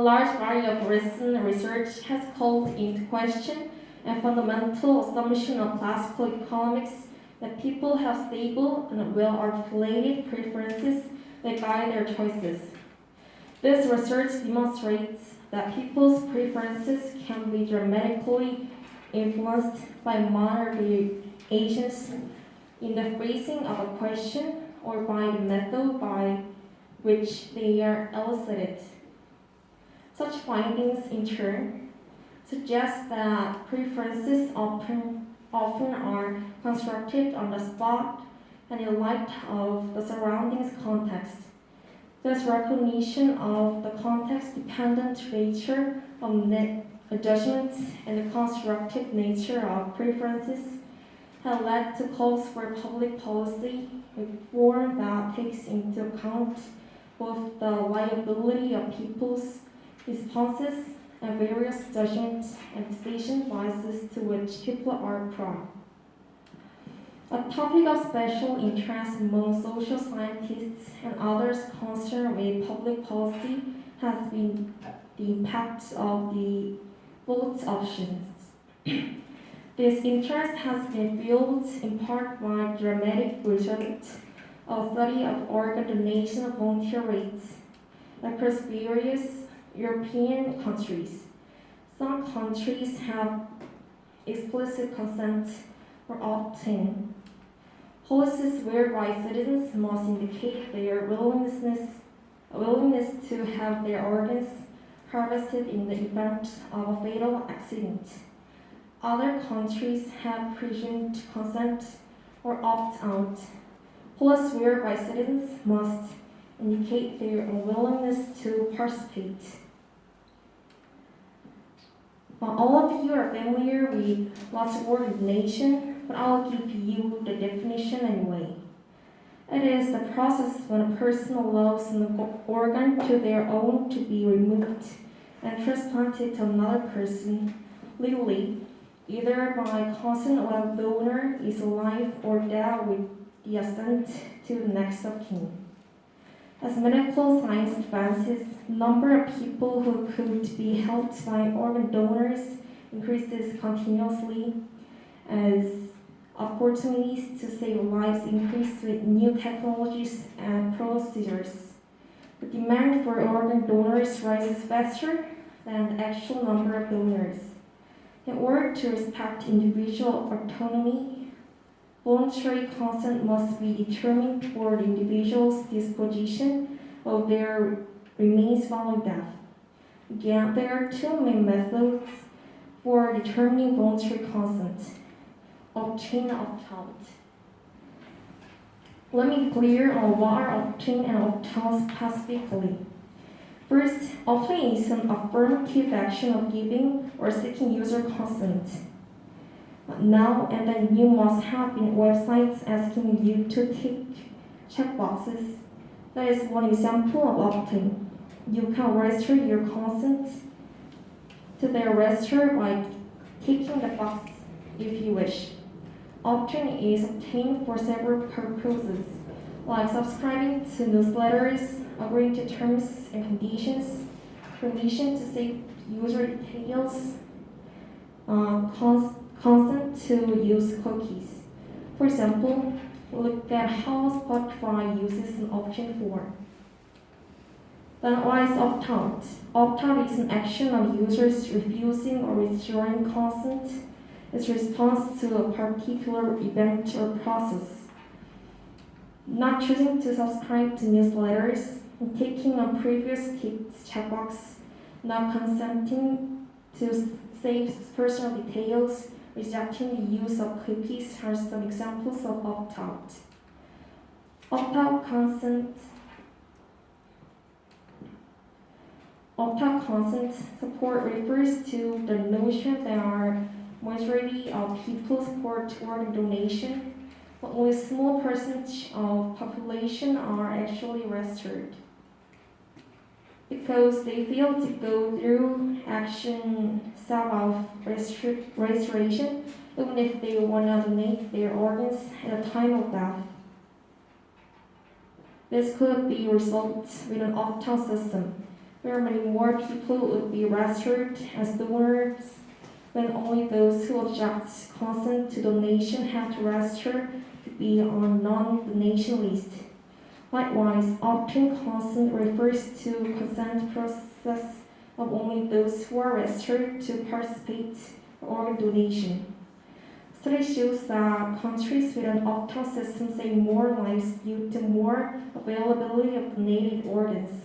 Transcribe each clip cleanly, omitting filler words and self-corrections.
large body of recent research has called into question a fundamental assumption of classical economics that people have stable and well-articulated preferences that guide their choices. This research demonstrates that people's preferences can be dramatically influenced by minor variations in the phrasing of a question or by the method by which they are elicited. Such findings, in turn, suggest that preferences often are constructed on the spot and in light of the surroundings context. This recognition of the context-dependent nature of judgments and the constructive nature of preferences have led to calls for public policy reform that takes into account both the liability of people's responses and various judgment and decision biases to which people are prone. A topic of special interest among social scientists and others concerned with public policy has been the impact of the vote options. This interest has been fueled in part by dramatic results of study of organ donation volunteer rates across various European countries. Some countries have explicit consent for opt-in policies whereby citizens must indicate their willingness to have their organs harvested in the event of a fatal accident. Other countries have presumed consent or opt-out policies whereby citizens must indicate their unwillingness to participate. All of you are familiar with lots of organ donation, but I'll give you the definition anyway. It is the process when a person allows an organ to their own to be removed and transplanted to another person legally, either by consent while the donor is alive or dead with the assent to the next of kin. As medical science advances, the number of people who could be helped by organ donors increases continuously as opportunities to save lives increase with new technologies and procedures. The demand for organ donors rises faster than the actual number of donors. In order to respect individual autonomy, voluntary consent must be determined for the individual's disposition of their remains following death. Again, there are two main methods for determining voluntary consent: opt-in and opt-out. Let me be clear on what are opt-in and opt-out specifically. First, opt-in is an affirmative action of giving or seeking user consent. Now and then you must have been websites asking you to tick checkboxes. That is one example of opt-in. You can register your consent to their register by ticking the box if you wish. Opt-in is obtained for several purposes, like subscribing to newsletters, agreeing to terms and conditions, permission to save user details, consent to use cookies. For example, look at how Spotify uses an opt-in form. Then what is opt-out? Opt-out is an action of users refusing or withdrawing consent as response to a particular event or process. Not choosing to subscribe to newsletters, and taking a previous ticked checkbox, not consenting to save personal details, rejecting the use of cookies are some examples of opt-out. Opt-out consent support refers to the notion that our majority of people support organ donation, but only a small percentage of population are actually registered. Because they fail to go through action step of registration, even if they want to donate their organs at the time of death. This could be resolved with an opt-out system, where many more people would be registered as donors when only those who object consent to donation have to register to be on non-donation list. Likewise, opting consent refers to consent process of only those who are registered to participate in organ donation. Study shows that countries with an opt-out system save more lives due to more availability of donated organs.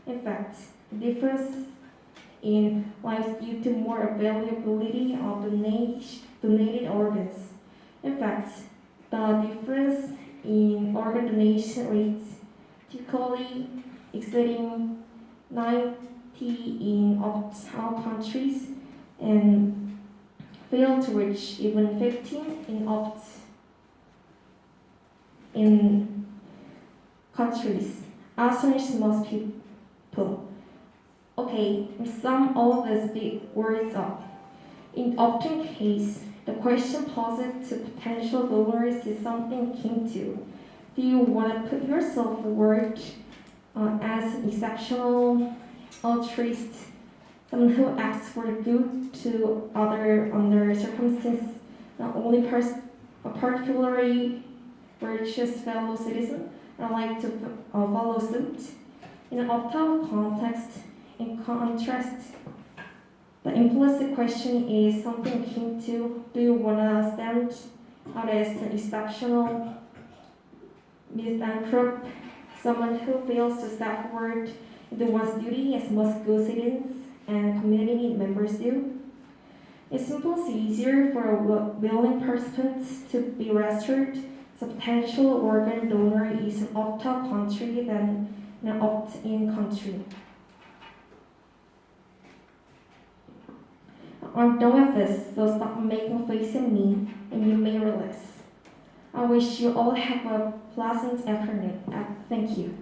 In fact, the difference in lives due to more availability of donated organs. In fact, the difference in organ donation rates typically exceeding 90 in opt-out countries and fail to reach even 15 in opt-in countries. Astonish most people. Okay, sum all these big words up. In opt-in case, the question posed to potential donors is something akin to: do you want to put yourself forward as an exceptional altruist, someone who acts for the good to other under circumstances, not only a particularly virtuous fellow citizen, and like to follow suit? In an opt-out context, in contrast, the implicit question is something akin to: do you want to stand out as an exceptional misanthrope, someone who fails to step forward into one's duty as most good citizens and community members do? It's simply easier for a willing participant to be registered as a potential organ donor in an opt-out country than in an opt-in country. I'm done with this, so stop making faces at me and you may relax. I wish you all have a pleasant afternoon. Thank you.